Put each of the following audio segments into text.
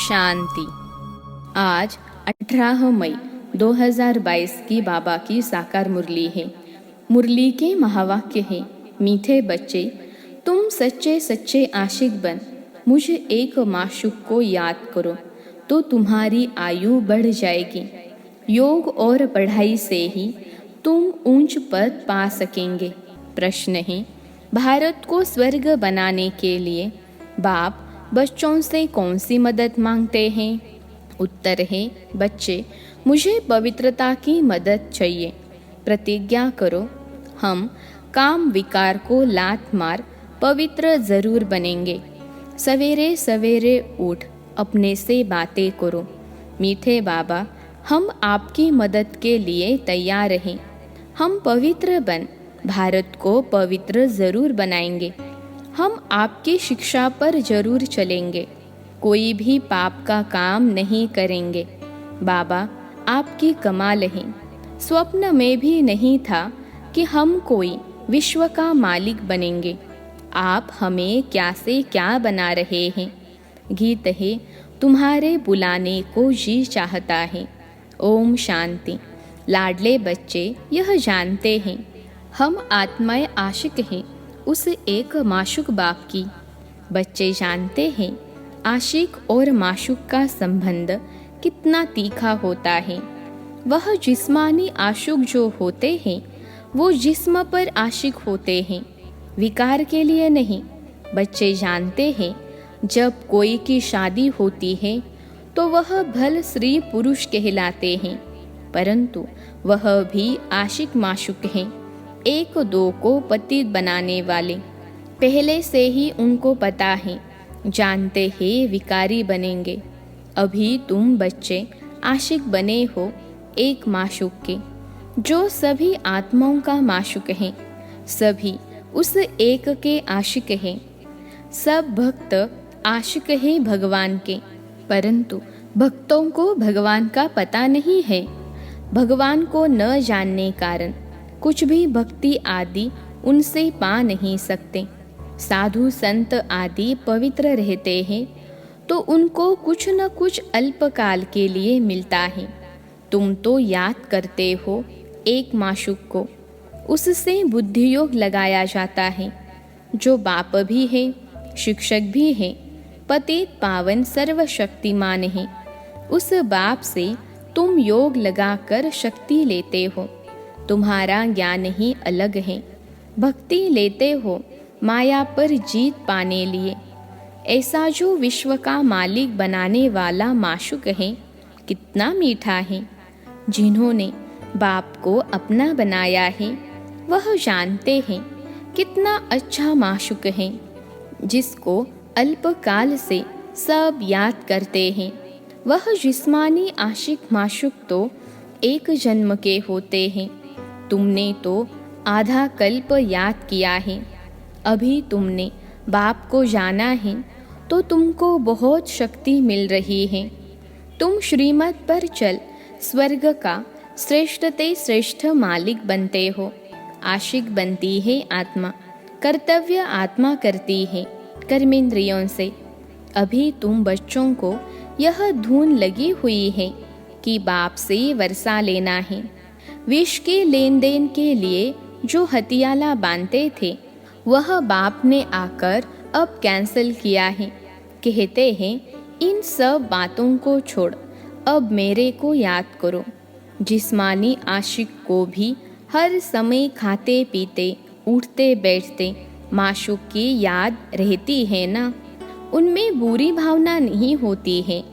शांति। आज 18 मई 2022 की बाबा की साकार मुरली है। मुरली के महावाक्य है, मीठे बच्चे तुम सच्चे सच्चे आशिक बन मुझे एक माशूक को याद करो तो तुम्हारी आयु बढ़ जाएगी। योग और पढ़ाई से ही तुम ऊंच पद पा सकेंगे। प्रश्न है, भारत को स्वर्ग बनाने के लिए बाप बच्चों से कौन सी मदद मांगते हैं? उत्तर है, बच्चे मुझे पवित्रता की मदद चाहिए। प्रतिज्ञा करो, हम काम विकार को लात मार पवित्र जरूर बनेंगे। सवेरे सवेरे उठ अपने से बातें करो, मीठे बाबा हम आपकी मदद के लिए तैयार हैं। हम पवित्र बन भारत को पवित्र जरूर बनाएंगे। हम आपकी शिक्षा पर जरूर चलेंगे, कोई भी पाप का काम नहीं करेंगे। बाबा आपकी कमाल है, स्वप्न में भी नहीं था कि हम कोई विश्व का मालिक बनेंगे। आप हमें क्या से क्या बना रहे हैं। गीत है, तुम्हारे बुलाने को जी चाहता है। ओम शांति। लाडले बच्चे यह जानते हैं, हम आत्माएं आशिक हैं उस एक माशूक बाप की। बच्चे जानते हैं आशिक और माशूक का संबंध कितना तीखा होता है। वह जिस्मानी आशिक जो होते हैं वो जिस्म पर आशिक होते हैं, विकार के लिए नहीं। बच्चे जानते हैं जब कोई की शादी होती है तो वह भल स्त्री पुरुष कहलाते हैं, परंतु वह भी आशिक माशूक हैं, एक दो को पति बनाने वाले। पहले से ही उनको पता है, जानते हैं विकारी बनेंगे। अभी तुम बच्चे आशिक बने हो एक माशूक के, जो सभी आत्माओं का माशूक है। सभी उस एक के आशिक हैं। सब भक्त आशिक हैं भगवान के, परंतु भक्तों को भगवान का पता नहीं है। भगवान को न जानने कारण कुछ भी भक्ति आदि उनसे पा नहीं सकते। साधु संत आदि पवित्र रहते हैं तो उनको कुछ न कुछ अल्पकाल के लिए मिलता है। तुम तो याद करते हो एक माशूक को, उससे बुद्धि योग लगाया जाता है, जो बाप भी है, शिक्षक भी है, पतित पावन सर्वशक्तिमान है। उस बाप से तुम योग लगाकर शक्ति लेते हो। तुम्हारा ज्ञान ही अलग है। भक्ति लेते हो माया पर जीत पाने लिए। ऐसा जो विश्व का मालिक बनाने वाला माशूक है कितना मीठा है। जिन्होंने बाप को अपना बनाया है वह जानते हैं कितना अच्छा माशूक है, जिसको अल्पकाल से सब याद करते हैं। वह जिस्मानी आशिक माशूक तो एक जन्म के होते हैं। तुमने तो आधा कल्प याद किया है। अभी तुमने बाप को जाना है तो तुमको बहुत शक्ति मिल रही है। तुम श्रीमत पर चल स्वर्ग का श्रेष्ठते श्रेष्ठ मालिक बनते हो। आशिक बनती है आत्मा, कर्तव्य आत्मा करती है कर्मेंद्रियों से। अभी तुम बच्चों को यह धुन लगी हुई है कि बाप से वर्षा लेना है। विष के लेन देन के लिए जो हथियाला बांधते थे वह बाप ने आकर अब कैंसिल किया है। कहते हैं इन सब बातों को छोड़, अब मेरे को याद करो। जिस्मानी आशिक को भी हर समय खाते पीते उठते बैठते माशूक की याद रहती है ना। उनमें बुरी भावना नहीं होती है,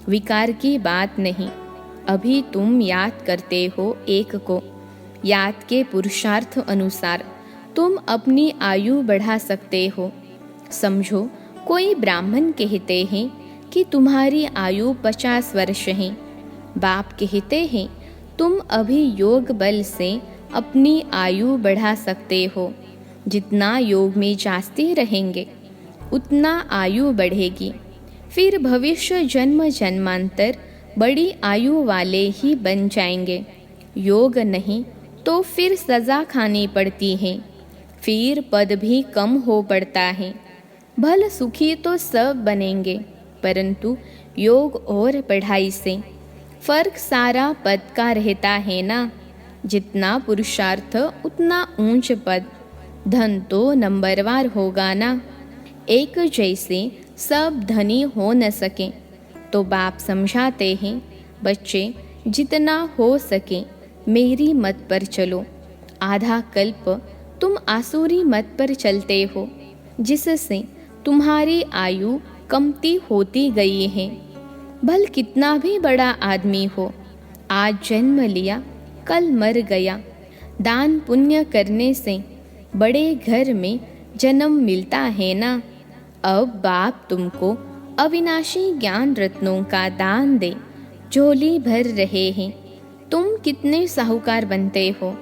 विकार की बात नहीं। अभी तुम याद करते हो एक को। याद के पुरुषार्थ अनुसार तुम अपनी आयु बढ़ा सकते हो। समझो कोई ब्राह्मण कहते हैं कि तुम्हारी आयु 50 वर्ष है। बाप कहते हैं तुम अभी योग बल से अपनी आयु बढ़ा सकते हो। जितना योग में जाते रहेंगे उतना आयु बढ़ेगी। फिर भविष्य जन्म जन्मांतर बड़ी आयु वाले ही बन जाएंगे। योग नहीं तो फिर सजा खानी पड़ती है, फिर पद भी कम हो पड़ता है। भल सुखी तो सब बनेंगे, परंतु योग और पढ़ाई से। फर्क सारा पद का रहता है ना, जितना पुरुषार्थ उतना ऊंच पद। धन तो नंबरवार होगा ना, एक जैसे सब धनी हो न सके। तो बाप समझाते हैं, बच्चे जितना हो सके मेरी मत पर चलो। आधा कल्प तुम आसुरी मत पर चलते हो, जिससे तुम्हारी आयु कमती होती गई है। भल कितना भी बड़ा आदमी हो, आज जन्म लिया कल मर गया। दान पुण्य करने से बड़े घर में जन्म मिलता है ना। अब बाप तुमको अविनाशी ज्ञान रत्नों का दान दे झोली भर रहे हैं। तुम कितने साहूकार बनते हो।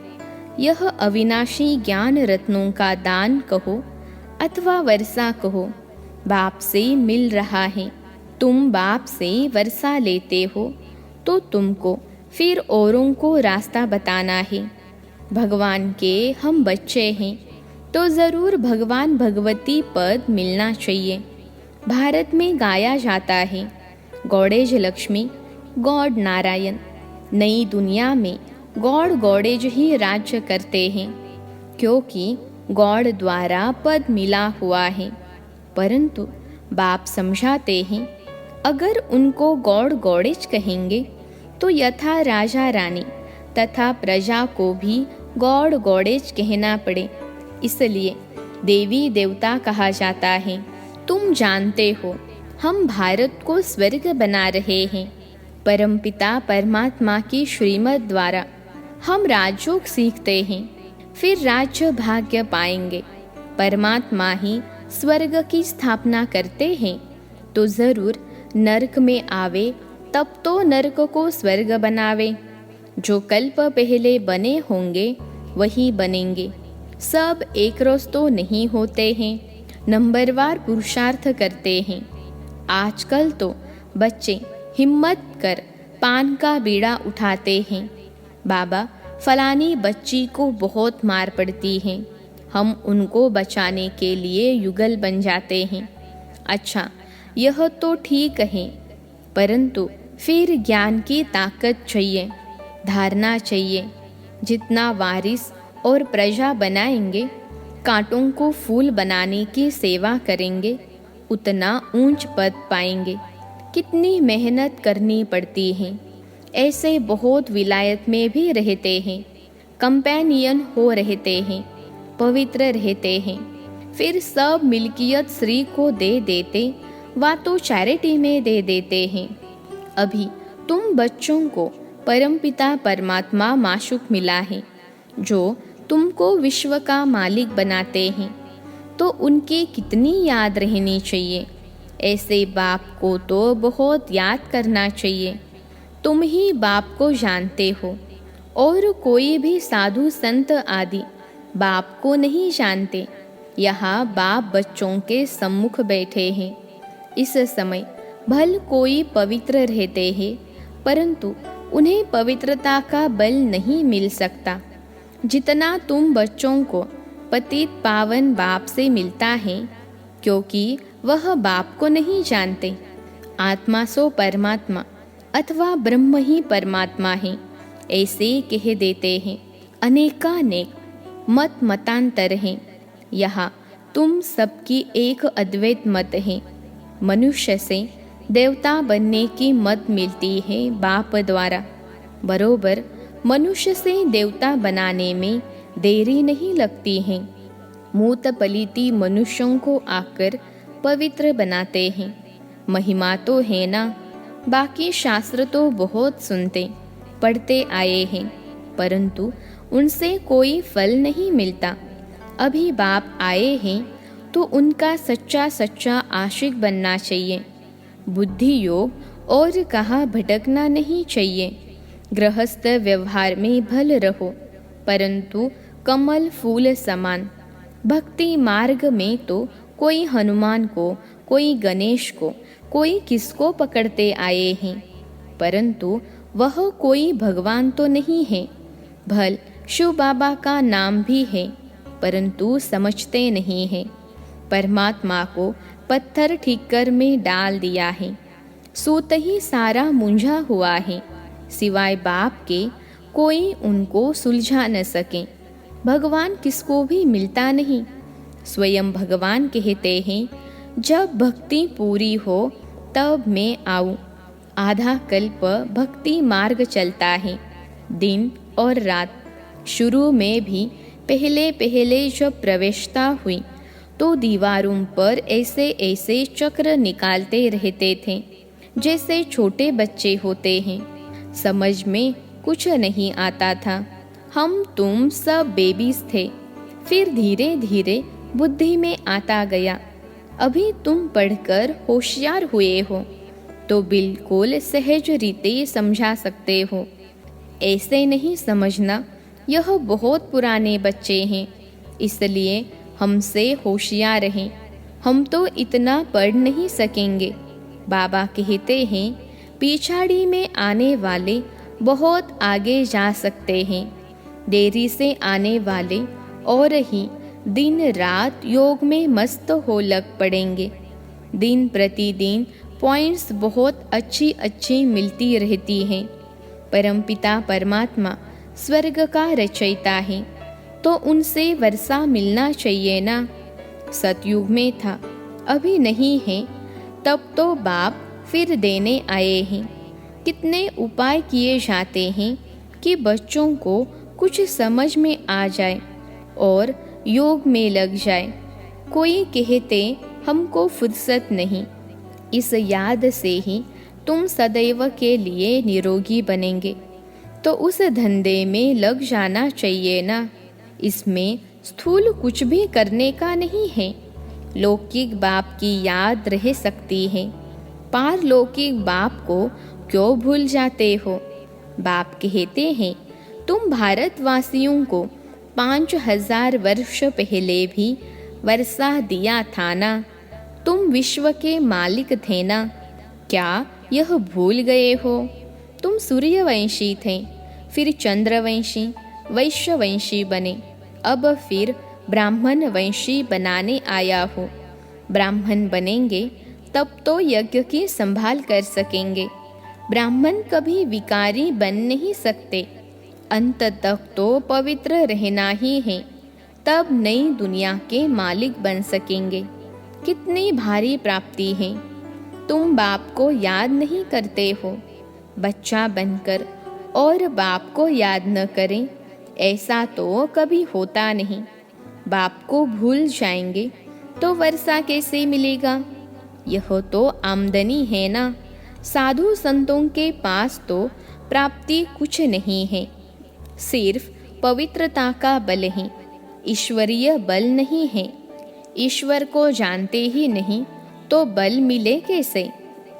यह अविनाशी ज्ञान रत्नों का दान कहो अथवा वर्षा कहो, बाप से मिल रहा है। तुम बाप से वर्षा लेते हो तो तुमको फिर औरों को रास्ता बताना है। भगवान के हम बच्चे हैं तो ज़रूर भगवान भगवती पद मिलना चाहिए। भारत में गाया जाता है, गौड़ेज लक्ष्मी गॉड नारायण। नई दुनिया में गॉड गौड़ेज ही राज्य करते हैं, क्योंकि गॉड द्वारा पद मिला हुआ है। परंतु बाप समझाते हैं, अगर उनको गॉड गौड़ेज कहेंगे तो यथा राजा रानी तथा प्रजा को भी गॉड गौड़ेज कहना पड़े। इसलिए देवी देवता कहा जाता है। तुम जानते हो हम भारत को स्वर्ग बना रहे हैं। परमपिता परमात्मा की श्रीमत द्वारा हम राजयोग सीखते हैं, फिर राज्य भाग्य पाएंगे। परमात्मा ही स्वर्ग की स्थापना करते हैं, तो ज़रूर नरक में आवे, तब तो नरक को स्वर्ग बनावे। जो कल्प पहले बने होंगे वही बनेंगे। सब एक रोज तो नहीं होते हैं, नंबरवार पुरुषार्थ करते हैं। आजकल तो बच्चे हिम्मत कर पान का बीड़ा उठाते हैं। बाबा फलानी बच्ची को बहुत मार पड़ती है, हम उनको बचाने के लिए युगल बन जाते हैं। अच्छा, यह तो ठीक है, परंतु फिर ज्ञान की ताकत चाहिए, धारणा चाहिए। जितना वारिस और प्रजा बनाएंगे, कांटों को फूल बनाने की सेवा करेंगे, उतना ऊंच पद पाएंगे। कितनी मेहनत करनी पड़ती है। ऐसे बहुत विलायत में भी रहते हैं, कंपेनियन हो रहते हैं, पवित्र रहते हैं, फिर सब मिल्कियत श्री को दे देते वा तो चैरिटी में दे देते हैं। अभी तुम बच्चों को परमपिता परमात्मा माशूक मिला है, जो तुमको विश्व का मालिक बनाते हैं, तो उनकी कितनी याद रहनी चाहिए। ऐसे बाप को तो बहुत याद करना चाहिए। तुम ही बाप को जानते हो, और कोई भी साधु संत आदि बाप को नहीं जानते। यहाँ बाप बच्चों के सम्मुख बैठे हैं। इस समय भल कोई पवित्र रहते हैं, परंतु उन्हें पवित्रता का बल नहीं मिल सकता, जितना तुम बच्चों को पतित पावन बाप से मिलता है, क्योंकि वह बाप को नहीं जानते। आत्मा सो परमात्मा अथवा ब्रह्म ही परमात्मा है, ऐसे कह देते हैं। अनेकानेक मत मतांतर हैं। यहाँ तुम सबकी एक अद्वैत मत है। मनुष्य से देवता बनने की मत मिलती है बाप द्वारा। बरोबर मनुष्य से देवता बनाने में देरी नहीं लगती है। मूत पलीती मनुष्यों को आकर पवित्र बनाते हैं। महिमा तो है ना। बाकी शास्त्र तो बहुत सुनते पढ़ते आए हैं, परंतु उनसे कोई फल नहीं मिलता। अभी बाप आए हैं तो उनका सच्चा सच्चा आशिक बनना चाहिए। बुद्धि योग और कहाँ भटकना नहीं चाहिए। गृहस्थ व्यवहार में भल रहो, परंतु कमल फूल समान। भक्ति मार्ग में तो कोई हनुमान को, कोई गणेश को, कोई किसको पकड़ते आए हैं, परंतु वह कोई भगवान तो नहीं है। भल शिव बाबा का नाम भी है, परंतु समझते नहीं है। परमात्मा को पत्थर ठीकर में डाल दिया है। सूत ही सारा मुंझा हुआ है, सिवाय बाप के कोई उनको सुलझा न सके। भगवान किसको भी मिलता नहीं। स्वयं भगवान कहते हैं, जब भक्ति पूरी हो तब मैं आऊँ। आधा कल्प भक्ति मार्ग चलता है, दिन और रात। शुरू में भी पहले पहले जब प्रवेशता हुई तो दीवारों पर ऐसे ऐसे चक्र निकालते रहते थे जैसे छोटे बच्चे होते हैं। समझ में कुछ नहीं आता था। हम तुम सब बेबीज थे। फिर धीरे धीरे बुद्धि में आता गया। अभी तुम पढ़कर होशियार हुए हो तो बिल्कुल सहज रीते समझा सकते हो। ऐसे नहीं समझना, यह बहुत पुराने बच्चे हैं, इसलिए हमसे होशियार रहें। हम तो इतना पढ़ नहीं सकेंगे। बाबा कहते हैं, पिछाड़ी में आने वाले बहुत आगे जा सकते हैं। देरी से आने वाले और ही दिन रात योग में मस्त हो लग पड़ेंगे। दिन प्रतिदिन पॉइंट्स बहुत अच्छी अच्छी मिलती रहती हैं। परमपिता परमात्मा स्वर्ग का रचयिता है, तो उनसे वर्षा मिलना चाहिए ना। सतयुग में था, अभी नहीं है, तब तो बाप फिर देने आए हैं। कितने उपाय किए जाते हैं कि बच्चों को कुछ समझ में आ जाए और योग में लग जाए। कोई कहते हमको फुर्सत नहीं। इस याद से ही तुम सदैव के लिए निरोगी बनेंगे, तो उस धंधे में लग जाना चाहिए ना। इसमें स्थूल कुछ भी करने का नहीं है। लौकिक बाप की याद रह सकती है, पारलौकिक बाप को क्यों भूल जाते हो। बाप कहते हैं, तुम भारतवासियों को 5000 वर्ष पहले भी वर्षा दिया था ना। तुम विश्व के मालिक थे ना, क्या यह भूल गए हो। तुम सूर्यवंशी थे, फिर चंद्रवंशी, वैश्यवंशी बने, अब फिर ब्राह्मण वंशी बनाने आया हो। ब्राह्मण बनेंगे तब तो यज्ञ की संभाल कर सकेंगे। ब्राह्मण कभी विकारी बन नहीं सकते। अंत तक तो पवित्र रहना ही है, तब नई दुनिया के मालिक बन सकेंगे। कितनी भारी प्राप्ति है। तुम बाप को याद नहीं करते हो। बच्चा बनकर और बाप को याद न करें, ऐसा तो कभी होता नहीं। बाप को भूल जाएंगे तो वर्षा कैसे मिलेगा। यह तो आमदनी है ना। साधु संतों के पास तो प्राप्ति कुछ नहीं है, सिर्फ पवित्रता का बल है, ईश्वरीय बल नहीं है। ईश्वर को जानते ही नहीं तो बल मिले कैसे।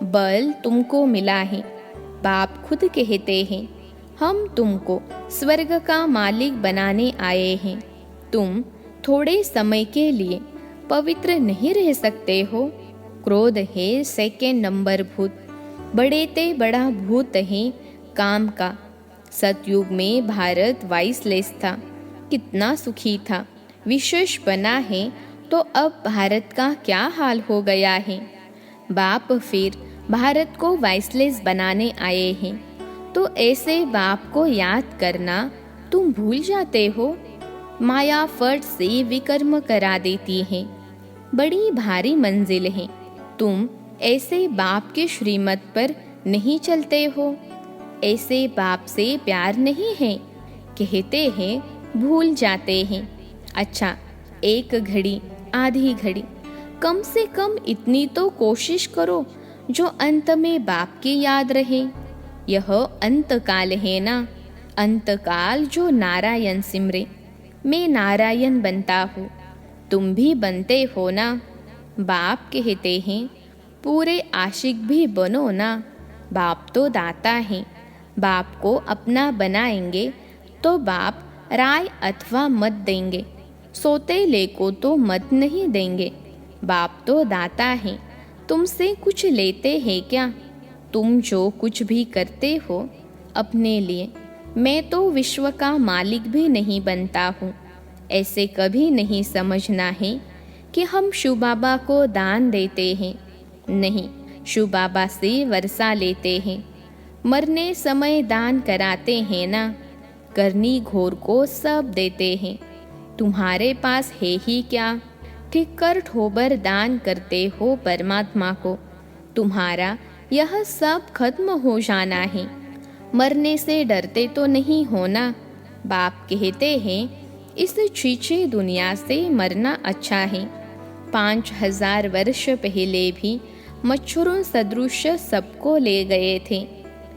बल तुमको मिला है। बाप खुद कहते हैं, हम तुमको स्वर्ग का मालिक बनाने आए हैं। तुम थोड़े समय के लिए पवित्र नहीं रह सकते हो। क्रोध है सेकेंड नंबर भूत, बड़े ते बड़ा भूत है काम का। सतयुग में भारत वाइसलेस था, कितना सुखी था। विशेष बना है तो अब भारत का क्या हाल हो गया है। बाप फिर भारत को वाइसलेस बनाने आए हैं, तो ऐसे बाप को याद करना तुम भूल जाते हो। माया फट से विकर्म करा देती है, बड़ी भारी मंजिल है। तुम ऐसे बाप के श्रीमत पर नहीं चलते हो। ऐसे बाप से प्यार नहीं है, कहते हैं भूल जाते हैं। अच्छा, एक घड़ी आधी घड़ी, कम से कम इतनी तो कोशिश करो जो अंत में बाप की याद रहे। यह अंतकाल है ना, अंतकाल जो नारायण सिमरे। मैं नारायण बनता हूँ, तुम भी बनते हो ना। बाप कहते हैं पूरे आशिक भी बनो ना। बाप तो दाता है, बाप को अपना बनाएंगे तो बाप राय अथवा मत देंगे। सोतेले को तो मत नहीं देंगे। बाप तो दाता है, तुमसे कुछ लेते हैं क्या। तुम जो कुछ भी करते हो अपने लिए, मैं तो विश्व का मालिक भी नहीं बनता हूँ। ऐसे कभी नहीं समझना है कि हम शिव बाबा को दान देते हैं। नहीं, शिव बाबा से वर्षा लेते हैं, मरने समय दान कराते हैं ना, करनी घोर को सब देते हैं। तुम्हारे पास है ही क्या, ठीक कर ठोबर दान करते हो परमात्मा को। तुम्हारा यह सब खत्म हो जाना है, मरने से डरते तो नहीं हो ना। बाप कहते हैं इस छीछे दुनिया से मरना अच्छा है। 5000 वर्ष पहले भी मच्छरों सदृश सबको ले गए थे।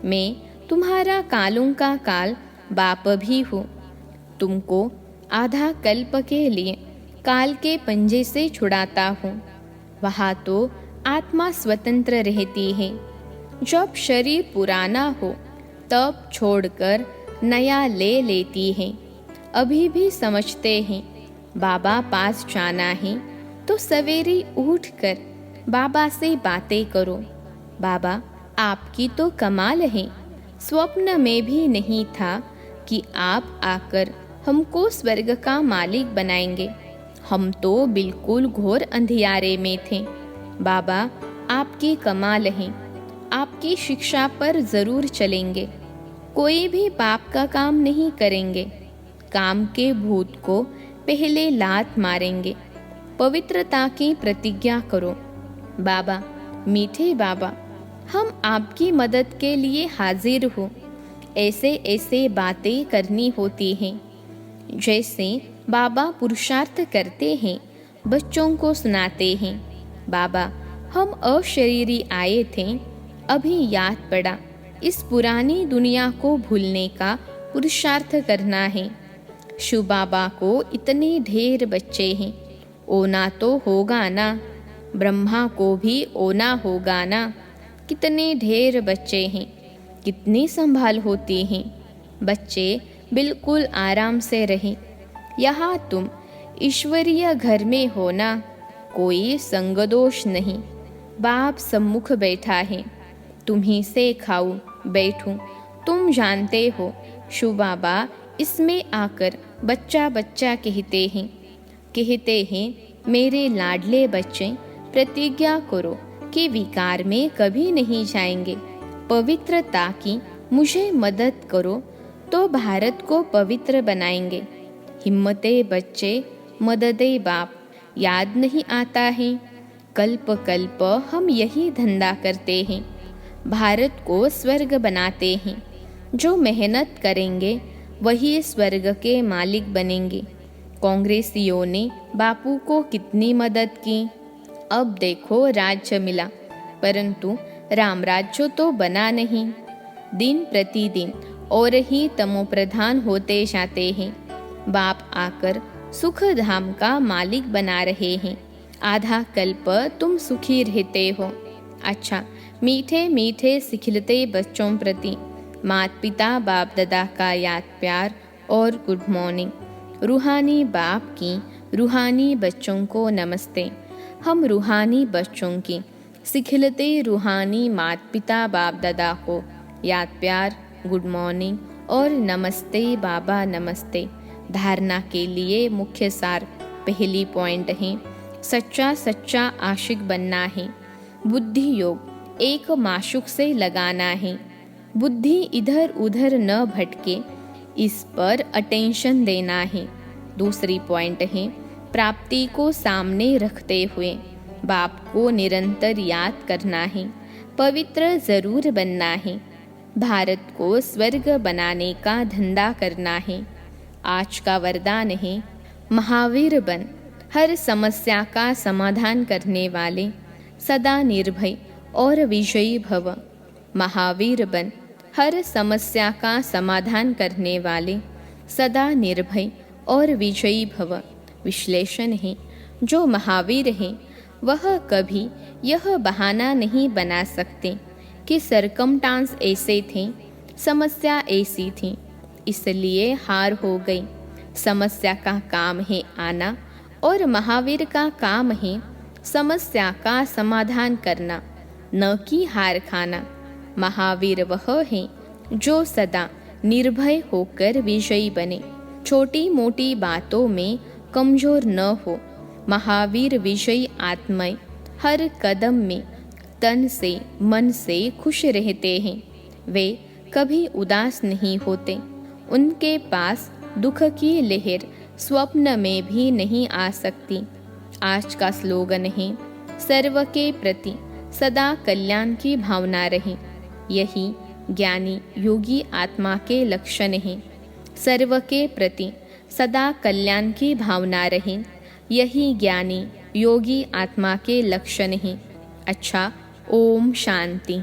मैं तुम्हारा कालों का काल बाप भी हूँ। तुमको आधा कल्प के लिए काल के पंजे से छुड़ाता हूँ। वहाँ तो आत्मा स्वतंत्र रहती है। जब शरीर पुराना हो तब छोड़कर नया ले लेती है। अभी भी समझते हैं बाबा पास जाना है तो सवेरे उठकर बाबा से बातें करो। बाबा आपकी तो कमाल है, स्वप्न में भी नहीं था कि आप आकर हमको स्वर्ग का मालिक बनाएंगे। हम तो बिल्कुल घोर अंधियारे में थे। बाबा आपकी कमाल है, आपकी शिक्षा पर जरूर चलेंगे। कोई भी पाप का काम नहीं करेंगे। काम के भूत को पहले लात मारेंगे। पवित्रता की प्रतिज्ञा करो। बाबा मीठे बाबा, हम आपकी मदद के लिए हाजिर हो। ऐसे ऐसे बातें करनी होती हैं जैसे बाबा पुरुषार्थ करते हैं, बच्चों को सुनाते हैं। बाबा हम अशरीरी आए थे, अभी याद पड़ा इस पुरानी दुनिया को भूलने का पुरुषार्थ करना है। शिव बाबा को इतने ढेर बच्चे हैं, ओना तो होगा ना। ब्रह्मा को भी ओना होगा ना। कितने ढेर बच्चे हैं, कितनी संभाल होती हैं। बच्चे बिल्कुल आराम से रहें। यहाँ तुम ईश्वरीय घर में हो ना, कोई संगदोष नहीं। बाप सम्मुख बैठा है, तुम्ही से खाऊं बैठूं। तुम जानते हो शिव बाबा इसमें आकर बच्चा बच्चा कहते हैं मेरे लाडले बच्चे, प्रतिज्ञा करो कि विकार में कभी नहीं जाएंगे। पवित्रता की मुझे मदद करो तो भारत को पवित्र बनाएंगे। हिम्मते बच्चे, मददे बाप, याद नहीं आता है। कल्प कल्प हम यही धंधा करते हैं, भारत को स्वर्ग बनाते हैं। जो मेहनत करेंगे वही स्वर्ग के मालिक बनेंगे। कांग्रेसियों ने बापू को कितनी मदद की। अब देखो राज्य मिला, परंतु राम राज्य तो बना नहीं। दिन प्रतिदिन और ही तमोप्रधान होते जाते हैं। बाप आकर सुख धाम का मालिक बना रहे हैं। आधा कल्प तुम सुखी रहते हो। अच्छा, मीठे मीठे सिखलते बच्चों प्रति माता पिता बाप दादा का याद प्यार और गुड मॉर्निंग। रूहानी बाप की रूहानी बच्चों को नमस्ते। हम रूहानी बच्चों की सिखलते रूहानी माता पिता बाप दादा को याद प्यार, गुड मॉर्निंग और नमस्ते बाबा नमस्ते। धारणा के लिए मुख्य सार पहली पॉइंट है, सच्चा सच्चा आशिक बनना है। बुद्धि योग एक माशुक से लगाना है। बुद्धि इधर उधर न भटके, इस पर अटेंशन देना है। दूसरी पॉइंट है, प्राप्ति को सामने रखते हुए बाप को निरंतर याद करना है। पवित्र जरूर बनना है। भारत को स्वर्ग बनाने का धंधा करना है। आज का वरदान है, महावीर बन, हर समस्या का समाधान करने वाले, सदा निर्भय और विजयी भव। महावीर बन, हर समस्या का समाधान करने वाले, सदा निर्भय और विजयी भव। विश्लेषण है, जो महावीर है वह कभी यह बहाना नहीं बना सकते कि सरकमस्टांस ऐसे थे, समस्या ऐसी थी, इसलिए हार हो गई। समस्या का काम है आना और महावीर का काम है समस्या का समाधान करना, न कि हार खाना। महावीर वह है जो सदा निर्भय होकर विजयी बने, छोटी मोटी बातों में कमजोर न हो। महावीर विजयी आत्माएं हर कदम में तन से मन से खुश रहते हैं। वे कभी उदास नहीं होते। उनके पास दुख की लहर स्वप्न में भी नहीं आ सकती। आज का स्लोगन है, सर्व के प्रति सदा कल्याण की भावना रहे। यही ज्ञानी योगी आत्मा के लक्षण हैं। सर्व के प्रति सदा कल्याण की भावना रहे, यही ज्ञानी योगी आत्मा के लक्षण हैं। अच्छा, ओम शांति।